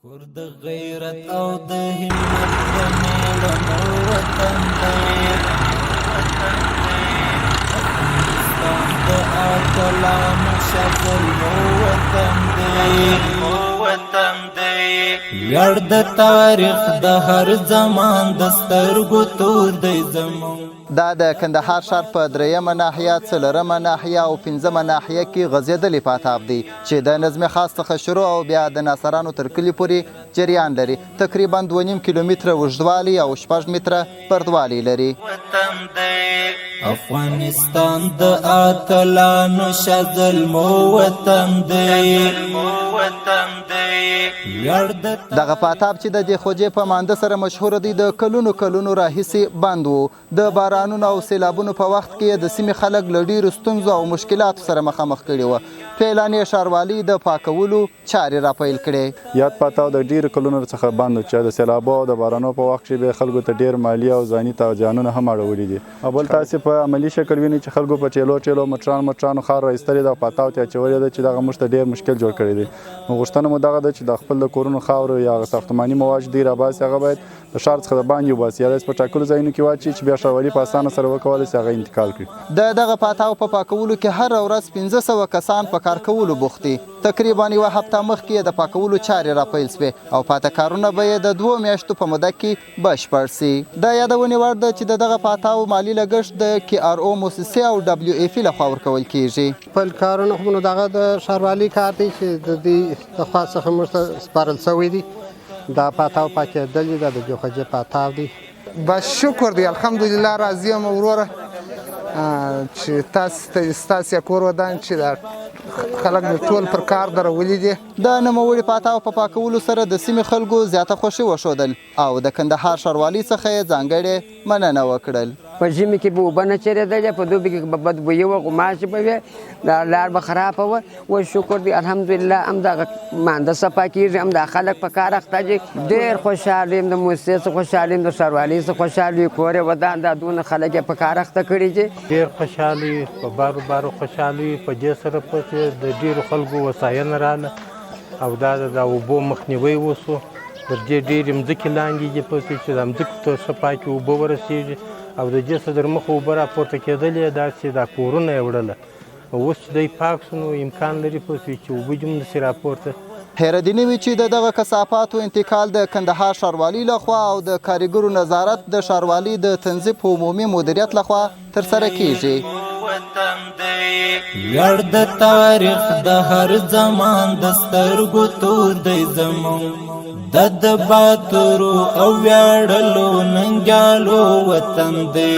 کور د غیرت او د همت د میړنو وطن دی افغانستان د اتلانو شاکلو وطن دی ویاړ د تاریخ د هر زمان د سترګو تور دی زمون دا د کندهار ښار په درېیمه ناحیه، څلورمه ناحیه او پنځمه ناحیه کې غځېدلی پاتاب دی چې د نظم خاص څخه شروع او بیا د ناصرانو تر کلي پورې جریان لري. تقریبا 2.5 کیلومتره اوږدوالی او 6 متره پردوالی لري. افغانستان د اتلانو شاکلو وطن دی دغه پاتاب چې د دې خوجې په مانده سره مشهور دی د کلونو راهیسې بند و. د بارانونو او سیلابونو په وخت کې د سیمې خلک له ډېرو ستونزو او مشکلاتو سره مخامخ کړي وو. فعلانې ښاروالۍ د پاکولو چارې راپیل کړې. یاد پاتاو د ډېرو کلونو څخه بند و چې د سیلابو او د بارانو په وخت کې به خلکو ته ډېر مالي او ځاني تاوانونه هم اړولي دي. بل تاسې په عملي شکل وینئ چې خلکو په ټیلو مټرانو خاور رایستلې ده او پاتاو ته اچولې ده چې دغه موږ ته ډېر مشکل جوړ کړی دی. نو غوښتنه مو دغه ده چې د خپل د کورونو خاورو یا ساختماني مواد ډېر راباسي، هغه باید د ښار څخه د باندې وباسي یا په ټاکلو ځایونو کې واچوي چې بیا ښاروالي په اسانه سره وکولی شي هغه انتقال کړي. د دغه پاتاو په پاکولو کې هره ورځ 500 کسان په کار کولو بوخت دي. تقریبا یوه هفته مخکې د پاکولو چارې راپیل سوې او پاته کارونه به یې د 2 میاشتو په موده کې بشپړ سي. د یادونې وړ ده چې د دغه پاتاو مالي لګښت د KRO موسسې او WFP لخوا ورکول کیږي. خپل کارونه خو نو دغه د ښاروالۍ کار دی چې د دې د خوا څخه موږ ته سپارل سوی دی. دا پاتاو پاکېدلی ده، د دې خوجې پاتاو دی. بس شکر دی، الحمدلله راضي یم وروره چې ستاسې کور ودان چې خلک ټول پر کار درولي دي. د نوموړي پاتاو په پاکولو سره د سیمې خلکو زیاته خوښي وښودل او د کندهار ښاروالۍ څخه یې ځانګړې مننه وکړل. په ژمي کې به اوبه نه چېرېدلې، په دوبي کې به بدبویي وه، غوماشې به وې، دا لار به خرابه وه. اوس شکر دی الحمدلله همدغه مانده صفا کېږي، همدا خلک په کار اخته دي. ډېر خوشحاله یم، د موسسې څخه خوشحاله یم، د ښاروالۍ څخه خوشحاله یم. کور یې ودان، دا دونه خلک یې په کار اخته کړي دي. ډېر خوشحاله یو، په بارو خوشحاله یو. په دې سره پسې د ډېرو خلکو وساینه راغله او دا د اوبو مخنیوی وسو. تر دې ډېرې مځکې لاندې دي پسې چې د مځکو ته ښه پاکې اوبه ورسېږي او د دې څخه در مخه اوبه راپورته کېدلې، داسې دا کورونه یې وړله. اوس چې دی پاک شو نو امکان لري پسې چې اوبه دې هم نشي راپورته. حیرت نه وي چې د دغه کثافاتو انتقال د کندهار ښاروالۍ لخوا او د کارګرو نظارت د ښاروالۍ د تنظیم په عمومي مدیریت لخوا ترسره کیږي. ویاړ د تاریخ د هر زمان د سترګو تور دی زمون د باتورو او ویاړلو ننګیالو وطن دی.